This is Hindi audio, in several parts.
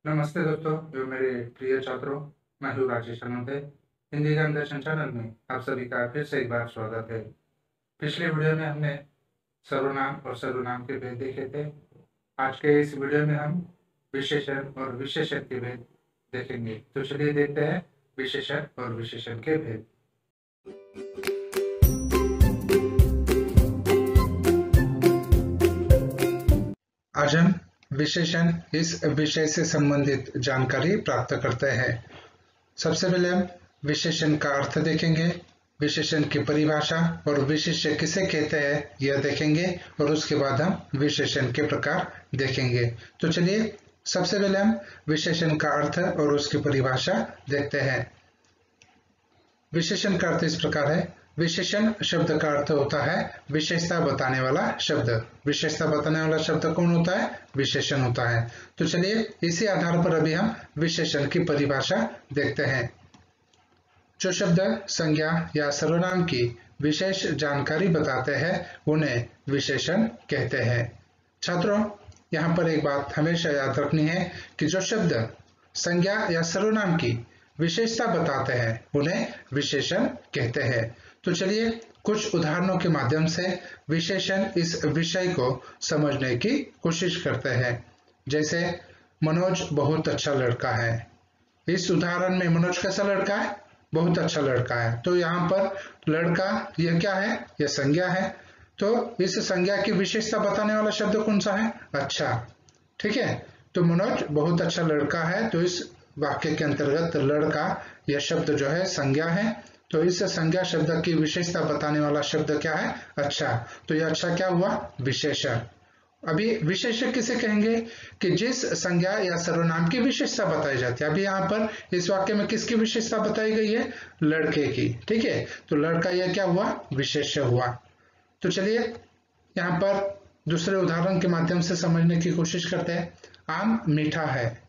नमस्ते दोस्तों, जो मेरे प्रिय छात्रों, मैं हूँ राजेश अनंते। हिंदी ज्ञान दर्शन चैनल में आप सभी का फिर से एक बार स्वागत है। पिछले वीडियो में हमने सर्वनाम और सर्वनाम के भेद देखे थे। आज के इस वीडियो में हम विशेषण और विशेषण के भेद देखेंगे। तो चलिए देखते हैं विशेषण और विशेषण के भेद। आज हम विशेषण इस विषय से संबंधित जानकारी प्राप्त करते हैं। सबसे पहले हम विशेषण का अर्थ देखेंगे, विशेषण की परिभाषा और विशेष्य किसे कहते हैं यह देखेंगे और उसके बाद हम विशेषण के प्रकार देखेंगे। तो चलिए सबसे पहले हम विशेषण का अर्थ और उसकी परिभाषा देखते हैं। विशेषण का अर्थ इस प्रकार है। विशेषण शब्द का अर्थ होता है विशेषता बताने वाला शब्द। विशेषता बताने वाला शब्द कौन होता है? विशेषण होता है। तो चलिए इसी आधार पर अभी हम विशेषण की परिभाषा देखते हैं। जो शब्द संज्ञा या सर्वनाम की विशेष जानकारी बताते हैं उन्हें विशेषण कहते हैं। छात्रों, यहाँ पर एक बात हमेशा याद रखनी है कि जो शब्द संज्ञा या सर्वनाम की विशेषता बताते हैं उन्हें विशेषण कहते हैं। तो चलिए कुछ उदाहरणों के माध्यम से विशेषण इस विषय को समझने की कोशिश करते हैं। जैसे मनोज बहुत अच्छा लड़का है। इस उदाहरण में मनोज कैसा लड़का है? बहुत अच्छा लड़का है। तो यहाँ पर लड़का यह क्या है? यह संज्ञा है। तो इस संज्ञा की विशेषता बताने वाला शब्द कौन सा है? अच्छा, ठीक है। तो मनोज बहुत अच्छा लड़का है। तो इस वाक्य के अंतर्गत लड़का यह शब्द जो है संज्ञा है। तो इस संज्ञा शब्द की विशेषता बताने वाला शब्द क्या है? अच्छा। तो यह अच्छा क्या हुआ? विशेषण। अभी विशेषण किसे कहेंगे? कि जिस संज्ञा या सर्वनाम की विशेषता बताई जाती है। अभी यहाँ पर इस वाक्य में किसकी विशेषता बताई गई है? लड़के की। ठीक है। तो लड़का यह क्या हुआ? विशेष्य हुआ। तो चलिए यहाँ पर दूसरे उदाहरण के माध्यम से समझने की कोशिश करते हैं। आम मीठा है।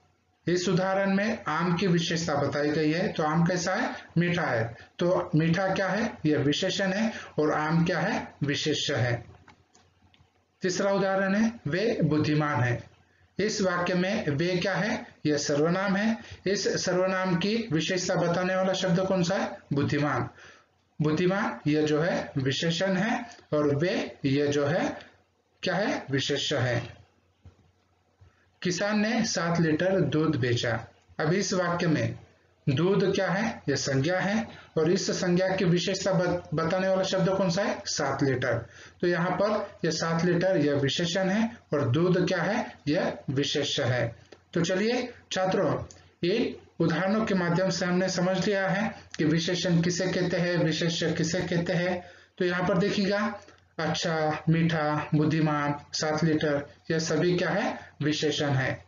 इस उदाहरण में आम की विशेषता बताई गई है। तो आम कैसा है? मीठा है। तो मीठा क्या है? यह विशेषण है और आम क्या है? विशेष्य है। तीसरा उदाहरण है वे बुद्धिमान है। इस वाक्य में वे क्या है? यह सर्वनाम है। इस सर्वनाम की विशेषता बताने वाला शब्द कौन सा है? बुद्धिमान। बुद्धिमान यह जो है विशेषण है और वे यह जो है क्या है? विशेष्य है। किसान ने 7 लीटर दूध बेचा। अब इस वाक्य में दूध क्या है? यह संज्ञा है और इस संज्ञा की विशेषता बताने वाला शब्द कौन सा है? 7 लीटर। तो यहाँ पर यह 7 लीटर यह विशेषण है और दूध क्या है? यह विशेष्य है। तो चलिए छात्रों, इन उदाहरणों के माध्यम से हमने समझ लिया है कि विशेषण किसे कहते हैं, विशेष्य किसे कहते हैं। तो यहाँ पर देखिएगा, अच्छा, मीठा, बुद्धिमान, 7 लीटर, यह सभी क्या है? विशेषण है।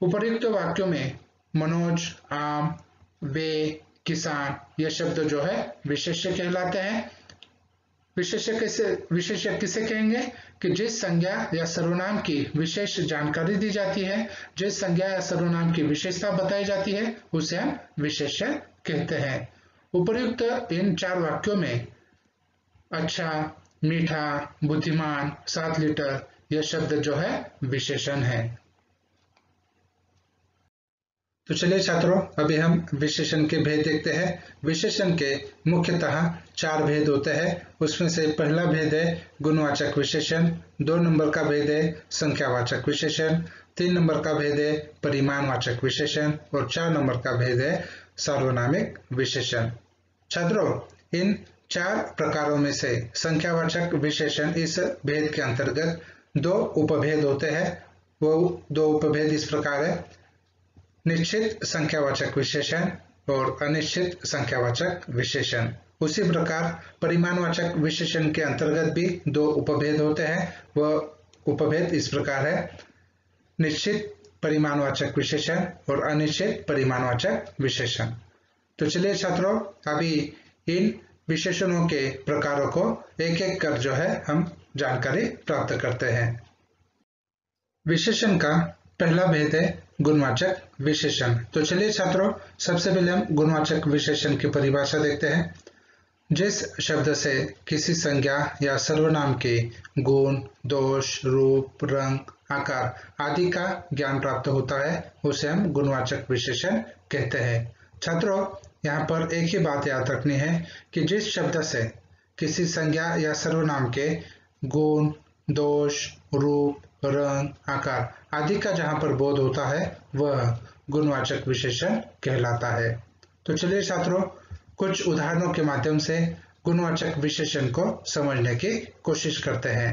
उपर्युक्त वाक्यों में मनोज, आम, वे, किसान यह शब्द जो है विशेष्य कहलाते हैं। विशेष्य किसे कहेंगे? कि जिस संज्ञा या सर्वनाम की विशेष जानकारी दी जाती है, जिस संज्ञा या सर्वनाम की विशेषता बताई जाती है उसे हम विशेष्य कहते हैं। उपर्युक्त इन 4 वाक्यों में अच्छा, मीठा, बुद्धिमान, 7 लीटर यह शब्द जो है विशेषण है। तो चलिए छात्रों, अभी हम विशेषण के भेद देखते हैं। विशेषण के मुख्यतः 4 भेद होते हैं। उसमें से पहला भेद है गुणवाचक विशेषण, 2 नंबर का भेद है संख्यावाचक विशेषण, 3 नंबर का भेद है परिमाणवाचक विशेषण और 4 नंबर का भेद है सार्वनामिक विशेषण। छात्रों, इन 4 प्रकारों में से संख्यावाचक विशेषण इस भेद के अंतर्गत 2 उपभेद होते हैं। वो 2 उपभेद इस प्रकार है, निश्चित संख्यावाचक विशेषण और अनिश्चित संख्यावाचक विशेषण। उसी प्रकार परिमाणवाचक विशेषण के अंतर्गत भी 2 उपभेद होते हैं। वह उपभेद इस प्रकार है, निश्चित परिमाणवाचक विशेषण और अनिश्चित परिमाणवाचक विशेषण। तो चलिए छात्रों, अभी इन विशेषणों के प्रकारों को एक एक कर जो है हम जानकारी प्राप्त करते हैं। विशेषण का पहला भेद है गुणवाचक विशेषण। तो चलिए छात्रों, सबसे पहले हम गुणवाचक विशेषण की परिभाषा देखते हैं। जिस शब्द से किसी संज्ञा या सर्वनाम के गुण, दोष, रूप, रंग, आकार आदि का ज्ञान प्राप्त होता है उसे हम गुणवाचक विशेषण कहते हैं। छात्रों, यहाँ पर एक ही बात याद रखनी है कि जिस शब्द से किसी संज्ञा या सर्वनाम के गुण, दोष, रूप, रंग, आकार आदि का जहाँ पर बोध होता है वह गुणवाचक विशेषण कहलाता है। तो चलिए छात्रों, कुछ उदाहरणों के माध्यम से गुणवाचक विशेषण को समझने की कोशिश करते हैं।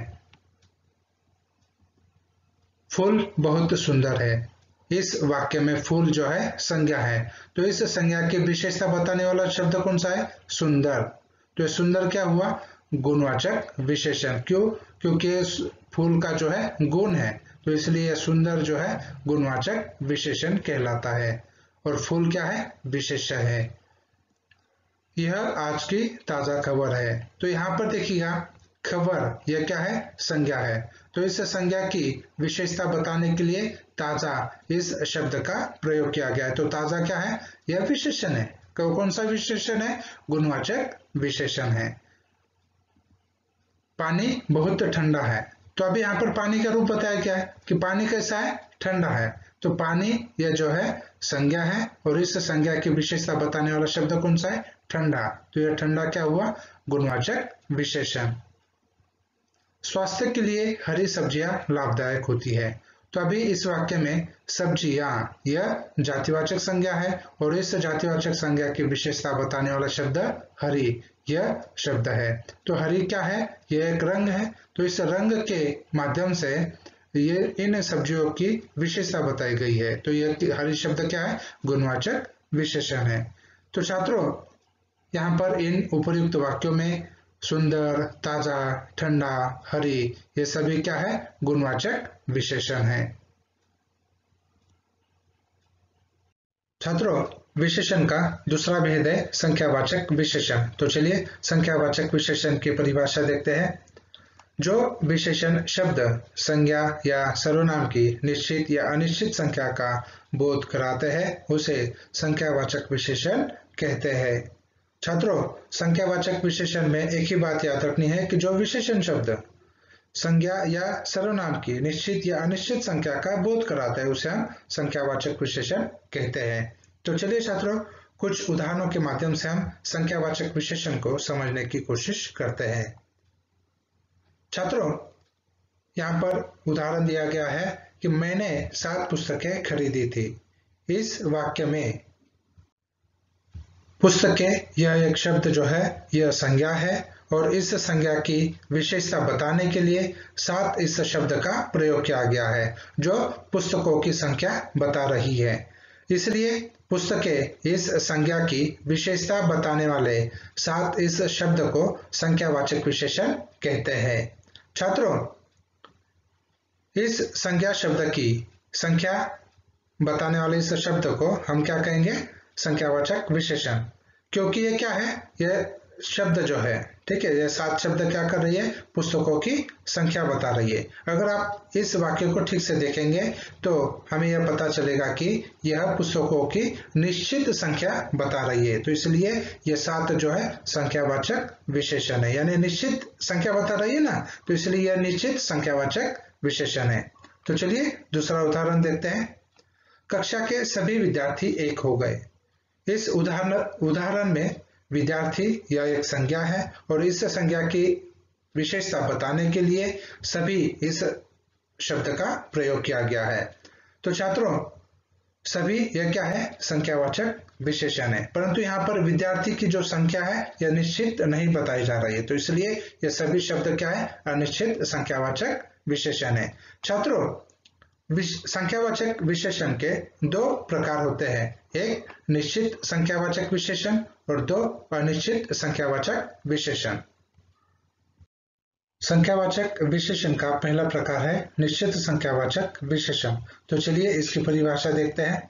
फूल बहुत सुंदर है। इस वाक्य में फूल जो है संज्ञा है, तो इस संज्ञा की विशेषता बताने वाला शब्द कौन सा है? सुंदर। तो सुंदर क्या हुआ? गुणवाचक विशेषण। क्यों? क्योंकि फूल का जो है गुण है, तो इसलिए सुंदर जो है गुणवाचक विशेषण कहलाता है। और फूल क्या है? विशेष्य है। यह आज की ताजा खबर है। तो यहाँ पर देखिएगा, खबर यह क्या है? संज्ञा है। तो इस संज्ञा की विशेषता बताने के लिए ताजा इस शब्द का प्रयोग किया गया है। तो ताजा क्या है? यह विशेषण है। कौन सा विशेषण है? गुणवाचक विशेषण है। पानी बहुत ठंडा है। तो अभी यहाँ पर पानी का रूप बताया क्या है कि पानी कैसा है? ठंडा है। तो पानी यह जो है संज्ञा है और इस संज्ञा की विशेषता बताने वाला शब्द कौन सा है? ठंडा। तो यह ठंडा क्या हुआ? गुणवाचक विशेषण। स्वास्थ्य के लिए हरी सब्जियां लाभदायक होती है। तो अभी इस वाक्य में सब्जियां यह जातिवाचक संज्ञा है और इस जातिवाचक संज्ञा की विशेषता बताने वाला शब्द हरी यह शब्द है। तो हरी क्या है? यह एक रंग है। तो इस रंग के माध्यम से ये इन सब्जियों की विशेषता बताई गई है। तो यह हरी शब्द क्या है? गुणवाचक विशेषण है। तो छात्रों, यहाँ पर इन उपर्युक्त वाक्यों में सुंदर, ताजा, ठंडा, हरी ये सभी क्या है? गुणवाचक विशेषण है। छात्रों, विशेषण का दूसरा भेद है संख्यावाचक विशेषण। तो चलिए संख्यावाचक विशेषण की परिभाषा देखते हैं। जो विशेषण शब्द संज्ञा या सर्वनाम की निश्चित या अनिश्चित संख्या का बोध कराते हैं उसे संख्यावाचक विशेषण कहते हैं। छात्रों, संख्यावाचक विशेषण में एक ही बात याद रखनी है कि जो विशेषण शब्द संज्ञा या सर्वनाम की निश्चित या अनिश्चित संख्या का बोध कराता है उसे हम संख्यावाचक विशेषण कहते हैं। तो चलिए छात्रों, कुछ उदाहरणों के माध्यम से हम संख्यावाचक विशेषण को समझने की कोशिश करते हैं। छात्रों, यहाँ पर उदाहरण दिया गया है कि मैंने 7 पुस्तकें खरीदी थी। इस वाक्य में पुस्तकें यह एक शब्द जो है यह संज्ञा है और इस संज्ञा की विशेषता बताने के लिए 7 इस शब्द का प्रयोग किया गया है जो पुस्तकों की संख्या बता रही है। इसलिए पुस्तकें इस संज्ञा की विशेषता बताने वाले 7 इस शब्द को संख्यावाचक विशेषण कहते हैं। छात्रों, इस संज्ञा शब्द की संख्या बताने वाले इस शब्द को हम क्या कहेंगे? संख्यावाचक विशेषण। क्योंकि ये क्या है? यह शब्द जो है, ठीक है, यह 7 शब्द क्या कर रही है? पुस्तकों की संख्या बता रही है। अगर आप इस वाक्य को ठीक से देखेंगे तो हमें यह पता चलेगा कि यह पुस्तकों की निश्चित संख्या बता रही है। तो इसलिए यह 7 जो है संख्यावाचक विशेषण है, यानी निश्चित संख्या बता रही है ना, तो इसलिए यह निश्चित संख्यावाचक विशेषण है। तो चलिए दूसरा उदाहरण देखते हैं। कक्षा के सभी विद्यार्थी एक हो गए। इस उदाहरण में विद्यार्थी यह एक संज्ञा है और इस संज्ञा की विशेषता बताने के लिए सभी इस शब्द का प्रयोग किया गया है। तो छात्रों, सभी यह क्या है? संख्यावाचक विशेषण है, परंतु यहाँ पर विद्यार्थी की जो संख्या है यह निश्चित नहीं बताई जा रही है। तो इसलिए यह सभी शब्द क्या है? अनिश्चित संख्यावाचक विशेषण है। छात्रों, संख्यावाचक विशेषण के 2 प्रकार होते हैं, एक निश्चित संख्यावाचक विशेषण और 2 अनिश्चित संख्यावाचक विशेषण। संख्यावाचक विशेषण का पहला प्रकार है निश्चित संख्यावाचक विशेषण। तो चलिए इसकी परिभाषा देखते हैं।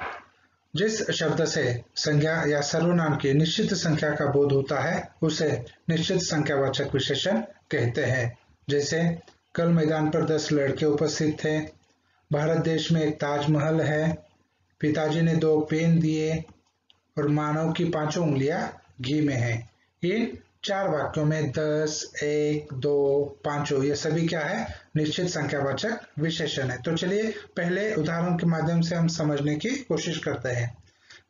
जिस शब्द से संज्ञा या सर्वनाम की निश्चित संख्या का बोध होता है उसे निश्चित संख्यावाचक विशेषण कहते हैं। जैसे कल मैदान पर 10 लड़के उपस्थित थे, भारत देश में एक ताजमहल है, पिताजी ने 2 पेन दिए और मानव की 5 उंगलियां घी में हैं। इन 4 वाक्यों में 10, 1, 2, 5 ये सभी क्या है, निश्चित संख्यावाचक विशेषण है। तो चलिए पहले उदाहरण के माध्यम से हम समझने की कोशिश करते हैं।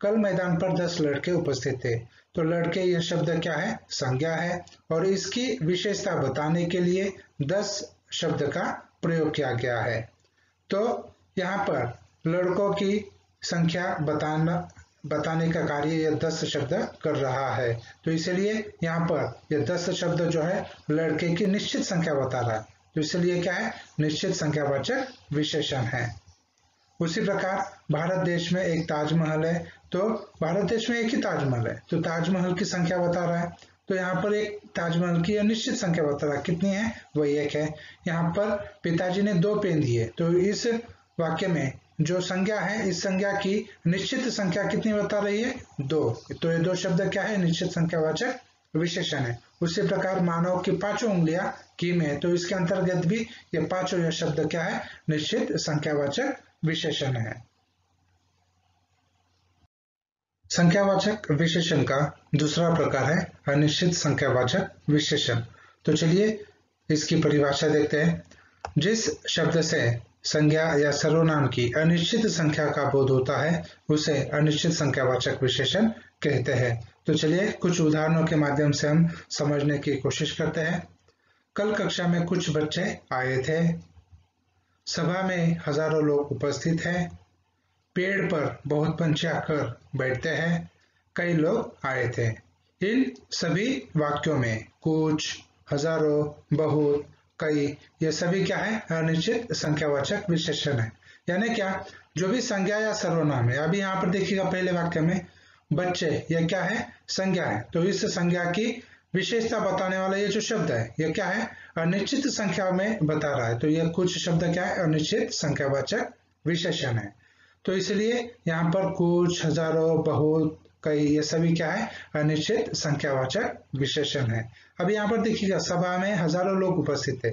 कल मैदान पर 10 लड़के उपस्थित थे। तो लड़के यह शब्द क्या है, संज्ञा है, और इसकी विशेषता बताने के लिए 10 शब्द का प्रयोग किया गया है। तो यहाँ पर लड़कों की संख्या बताने का कार्य यह 10 शब्द कर रहा है। तो इसलिए यहाँ पर यह 10 शब्द जो है लड़के की निश्चित संख्या बता रहा है। तो इसलिए क्या है, निश्चित संख्यावाचक विशेषण है। उसी प्रकार भारत देश में एक ताजमहल है। तो भारत देश में एक ही ताजमहल है, तो ताजमहल की संख्या बता रहा है। तो यहाँ पर एक ताजमहल की निश्चित संख्या बता रहा है, कितनी है, वही 1 है। यहाँ पर पिताजी ने 2 पेन दिए। तो इस वाक्य में जो संज्ञा है, इस संज्ञा की निश्चित संख्या कितनी बता रही है, 2। तो ये 2 शब्द क्या है, निश्चित संख्यावाचक विशेषण है। उसी प्रकार मानव की 5 उंगलियां किम है। तो इसके अंतर्गत भी ये 5 शब्द क्या है, निश्चित संख्यावाचक विशेषण है। संख्यावाचक विशेषण का दूसरा प्रकार है अनिश्चित संख्यावाचक विशेषण। तो चलिए इसकी परिभाषा देखते हैं। जिस शब्द से संज्ञा या सर्वनाम की अनिश्चित संख्या का बोध होता है उसे अनिश्चित संख्यावाचक विशेषण कहते हैं। तो चलिए कुछ उदाहरणों के माध्यम से हम समझने की कोशिश करते हैं। कल कक्षा में कुछ बच्चे आए थे। सभा में हजारों लोग उपस्थित हैं। पेड़ पर बहुत पंछी आकर बैठते हैं। कई लोग आए थे। इन सभी वाक्यों में कुछ, हजारों, बहुत, कई, ये सभी क्या है, अनिश्चित संख्यावाचक विशेषण है। यानी क्या, जो भी संज्ञा या सर्वनाम है, अभी यहाँ पर देखिएगा पहले वाक्य में बच्चे, यह क्या है, संज्ञा है। तो इस संज्ञा की विशेषता बताने वाला ये जो शब्द है, यह क्या है, अनिश्चित संख्या में बता रहा है। तो यह कुछ शब्द क्या है, अनिश्चित संख्यावाचक विशेषण है। तो इसलिए यहाँ पर कुछ, हजारों, बहुत, कई, ये सभी क्या है, अनिश्चित संख्यावाचक विशेषण है। अब यहाँ पर देखिएगा सभा में हजारों लोग उपस्थित थे।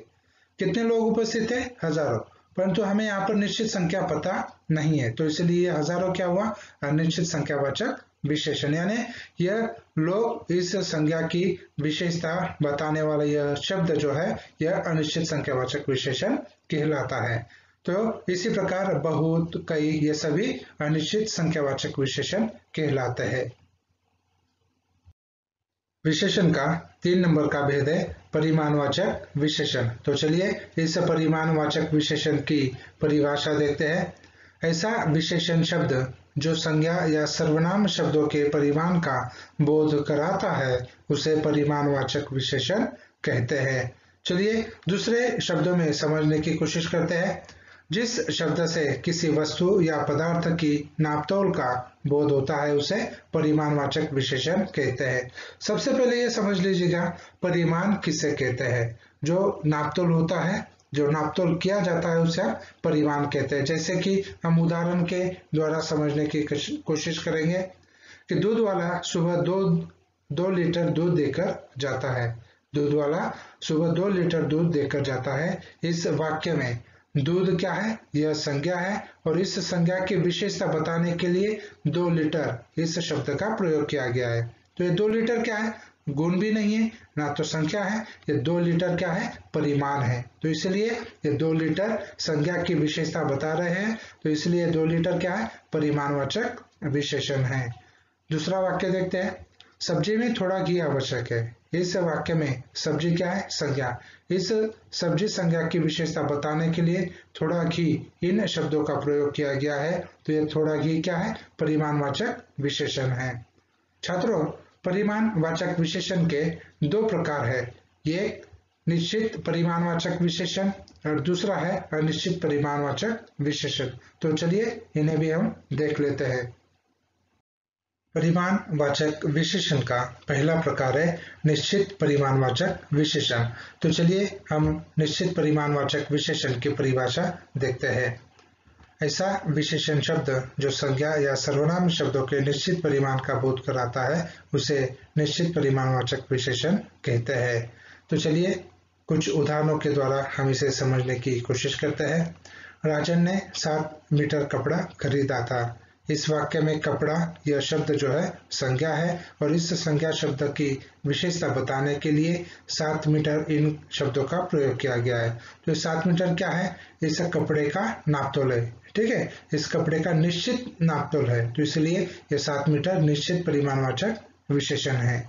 कितने लोग उपस्थित थे, हजारों, परंतु हमें यहाँ पर निश्चित संख्या पता नहीं है। तो इसलिए हजारों क्या हुआ, अनिश्चित संख्यावाचक विशेषण। यानी यह लोग, इस संज्ञा की विशेषता बताने वाला यह शब्द जो है, यह अनिश्चित संख्यावाचक विशेषण कहलाता है। तो इसी प्रकार बहुत, कई, ये सभी अनिश्चित संख्यावाचक विशेषण कहलाते हैं। विशेषण का 3 नंबर का भेद है परिमाणवाचक विशेषण। तो चलिए इस परिमाणवाचक विशेषण की परिभाषा देखते हैं। ऐसा विशेषण शब्द जो संज्ञा या सर्वनाम शब्दों के परिमाण का बोध कराता है उसे परिमाणवाचक विशेषण कहते हैं। चलिए दूसरे शब्दों में समझने की कोशिश करते हैं। जिस शब्द से किसी वस्तु या पदार्थ की नापतोल का बोध होता है उसे परिमाणवाचक विशेषण कहते हैं। सबसे पहले ये समझ लीजिएगा परिमाण किसे कहते हैं। जो नापतोल होता है, जो नापतोल किया जाता है उसे परिमाण कहते हैं। जैसे कि हम उदाहरण के द्वारा समझने की कोशिश करेंगे कि दूध वाला सुबह 2 लीटर दूध देकर जाता है। दूध वाला सुबह 2 लीटर दूध देकर जाता है। इस वाक्य में दूध क्या है, यह संज्ञा है, और इस संज्ञा की विशेषता बताने के लिए 2 लीटर इस शब्द का प्रयोग किया गया है। तो ये 2 लीटर क्या है, गुण भी नहीं है ना तो संख्या है, ये 2 लीटर क्या है, परिमाण है। तो इसलिए ये 2 लीटर संज्ञा की विशेषता बता रहे हैं। तो इसलिए 2 लीटर क्या है, परिमाणवाचक विशेषण है। दूसरा वाक्य देखते हैं। सब्जी में थोड़ा घी आवश्यक है। इस वाक्य में सब्जी क्या है, संज्ञा। इस सब्जी संज्ञा की विशेषता बताने के लिए थोड़ा घी इन शब्दों का प्रयोग किया गया है। तो यह थोड़ा घी क्या है, परिमाणवाचक विशेषण है। छात्रों, परिमाणवाचक विशेषण के 2 प्रकार है। एक निश्चित परिमाणवाचक विशेषण और दूसरा है अनिश्चित परिमाणवाचक विशेषण। तो चलिए इन्हें भी हम देख लेते हैं। परिमाणवाचक विशेषण का पहला प्रकार है निश्चित परिमाणवाचक विशेषण। तो चलिए हम निश्चित परिमाणवाचक विशेषण की परिभाषा देखते हैं। ऐसा विशेषण शब्द जो संज्ञा या सर्वनाम शब्दों के निश्चित परिमाण का बोध कराता है उसे निश्चित परिमाणवाचक विशेषण कहते हैं। तो चलिए कुछ उदाहरणों के द्वारा हम इसे समझने की कोशिश करते हैं। राजन ने 7 मीटर कपड़ा खरीदा था। इस वाक्य में कपड़ा यह शब्द जो है संज्ञा है और इस संज्ञा शब्द की विशेषता बताने के लिए 7 मीटर इन शब्दों का प्रयोग किया गया है। तो 7 मीटर क्या है? इस कपड़े का नापतोल है। ठीक है, इस कपड़े का निश्चित नापतोल है, तो इसलिए यह 7 मीटर निश्चित परिमाणवाचक विशेषण है।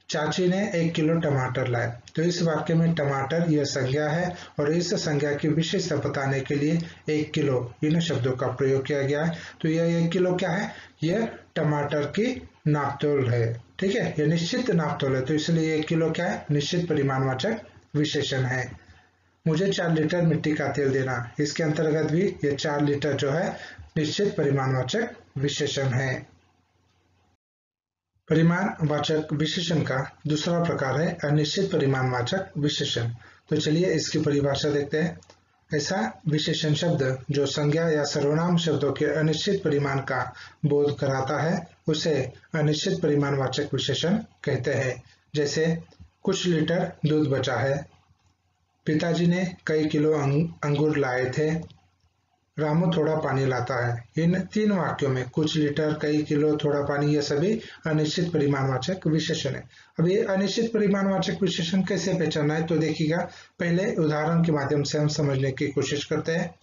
चाची ने 1 किलो टमाटर लाए। तो इस वाक्य में टमाटर यह संज्ञा है और इस संज्ञा की विशेषता बताने के लिए 1 किलो इन शब्दों का प्रयोग किया गया है। तो यह 1 किलो क्या है? यह टमाटर की नापतोल है। ठीक है, यह निश्चित नापतोल है, तो इसलिए 1 किलो क्या है? निश्चित परिमाणवाचक विशेषण है। मुझे 4 लीटर मिट्टी का तेल देना, इसके अंतर्गत भी यह 4 लीटर जो है निश्चित परिमाणवाचक विशेषण है। परिमाणवाचक विशेषण का दूसरा प्रकार है अनिश्चित परिमाणवाचक विशेषण। तो चलिए इसकी परिभाषा देखते हैं। ऐसा विशेषण शब्द जो संज्ञा या सर्वनाम शब्दों के अनिश्चित परिमाण का बोध कराता है उसे अनिश्चित परिमाणवाचक विशेषण कहते हैं। जैसे कुछ लीटर दूध बचा है, पिताजी ने कई किलो अंगूर लाए थे, रामू थोड़ा पानी लाता है। इन 3 वाक्यों में कुछ लीटर, कई किलो, थोड़ा पानी, ये सभी अनिश्चित परिमाणवाचक विशेषण है। अब ये अनिश्चित परिमाणवाचक विशेषण कैसे पहचानना है? तो देखिएगा, पहले उदाहरण के माध्यम से हम समझने की कोशिश करते हैं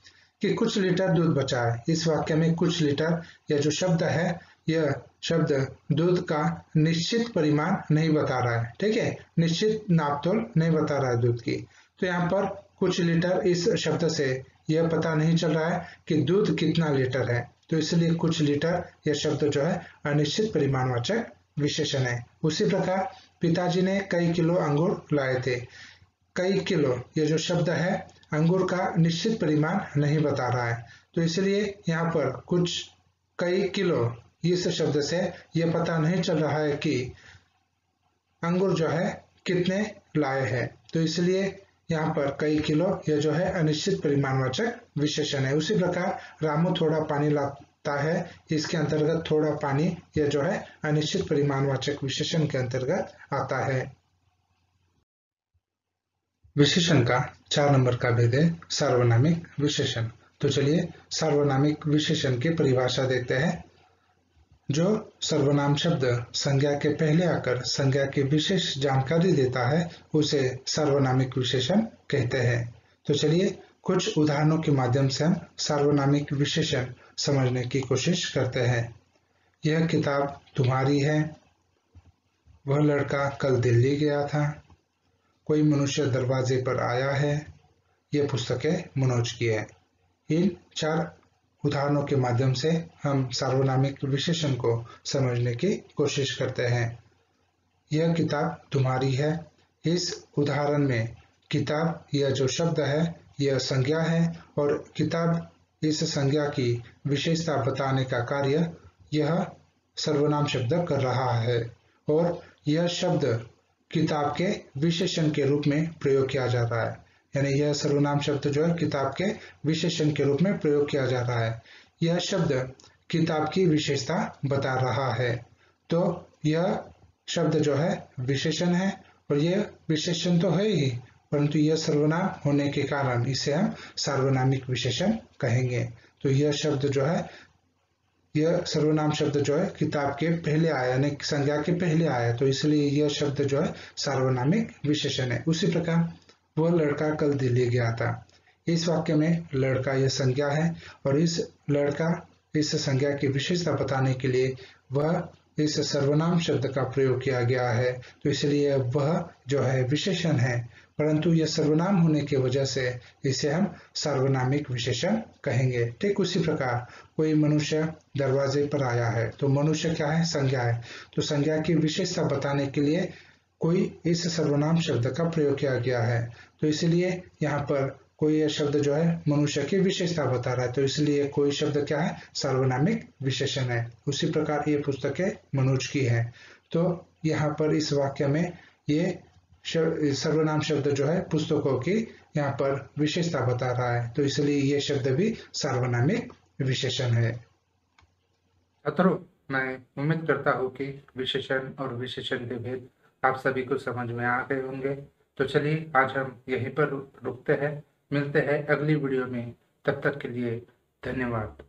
कि कुछ लीटर दूध बचा है। इस वाक्य में कुछ लीटर यह जो शब्द है, यह शब्द दूध का निश्चित परिमाण नहीं बता रहा है। ठीक है, निश्चित नापतोल नहीं बता रहा है दूध की। तो यहाँ पर कुछ लीटर इस शब्द से यह पता नहीं चल रहा है कि दूध कितना लीटर है, तो इसलिए कुछ लीटर यह शब्द जो है अनिश्चित परिमाणवाचक विशेषण है। उसी प्रकार पिताजी ने कई किलो अंगूर लाए थे। कई किलो यह जो शब्द है अंगूर का निश्चित परिमाण नहीं बता रहा है, तो इसलिए यहाँ पर कुछ कई किलो इस शब्द से यह पता नहीं चल रहा है कि अंगूर जो है कितने लाए हैं, तो इसलिए यहाँ पर कई किलो यह जो है अनिश्चित परिमाणवाचक विशेषण है। उसी प्रकार रामू थोड़ा पानी लाता है, इसके अंतर्गत थोड़ा पानी यह जो है अनिश्चित परिमाणवाचक विशेषण के अंतर्गत आता है। विशेषण का 4 नंबर का भेद है सार्वनामिक विशेषण। तो चलिए सार्वनामिक विशेषण की परिभाषा देखते हैं। जो सर्वनाम शब्द संज्ञा के पहले आकर संज्ञा की विशेष जानकारी देता है उसे सार्वनामिक विशेषण कहते हैं। तो चलिए कुछ उदाहरणों के माध्यम से हम सार्वनामिक विशेषण समझने की कोशिश करते हैं। यह किताब तुम्हारी है, वह लड़का कल दिल्ली गया था, कोई मनुष्य दरवाजे पर आया है, यह पुस्तकें मनोज की है। इन 4 उदाहरणों के माध्यम से हम सार्वनामिक विशेषण को समझने की कोशिश करते हैं। यह किताब तुम्हारी है। इस उदाहरण में किताब यह जो शब्द है यह संज्ञा है और किताब इस संज्ञा की विशेषता बताने का कार्य यह सर्वनाम शब्द कर रहा है और यह शब्द किताब के विशेषण के रूप में प्रयोग किया जा रहा है। यानी यह सर्वनाम शब्द जो है किताब के विशेषण के रूप में प्रयोग किया जा रहा है। यह शब्द किताब की विशेषता बता रहा है। तो यह शब्द जो है विशेषण है और यह विशेषण तो है ही, परंतु यह सर्वनाम होने के कारण इसे हम सार्वनामिक विशेषण कहेंगे। तो यह शब्द जो है, यह सर्वनाम शब्द जो है किताब के पहले आया, यानी संज्ञा के पहले आया, तो इसलिए यह शब्द जो है सार्वनामिक विशेषण है। उसी प्रकार वह लड़का कल दिल्ली गया था। इस वाक्य में लड़का यह संज्ञा है और इस लड़का इस संज्ञा की विशेषता बताने के लिए वह इस सर्वनाम शब्द का प्रयोग किया गया है, तो इसलिए वह जो है विशेषण है, परंतु यह सर्वनाम होने की वजह से इसे हम सार्वनामिक विशेषण कहेंगे। ठीक उसी प्रकार कोई मनुष्य दरवाजे पर आया है, तो मनुष्य क्या है? संज्ञा है। तो संज्ञा की विशेषता बताने के लिए कोई इस सर्वनाम शब्द का प्रयोग किया गया है, तो इसलिए यहाँ पर कोई यह शब्द जो है मनुष्य की विशेषता बता रहा है, तो इसलिए कोई शब्द क्या है? सार्वनामिक विशेषण है। उसी प्रकार ये पुस्तकें मनोज की है, तो यहाँ पर इस वाक्य में ये सर्वनाम शब्द जो है पुस्तकों की यहाँ पर विशेषता बता रहा है, तो इसलिए ये शब्द भी सार्वनामिक विशेषण है। छात्रों, मैं उम्मीद करता हूँ कि विशेषण और विशेषण के भेद आप सभी को समझ में आ गए होंगे। तो चलिए आज हम यहीं पर रुकते हैं, मिलते हैं अगली वीडियो में। तब तक के लिए धन्यवाद।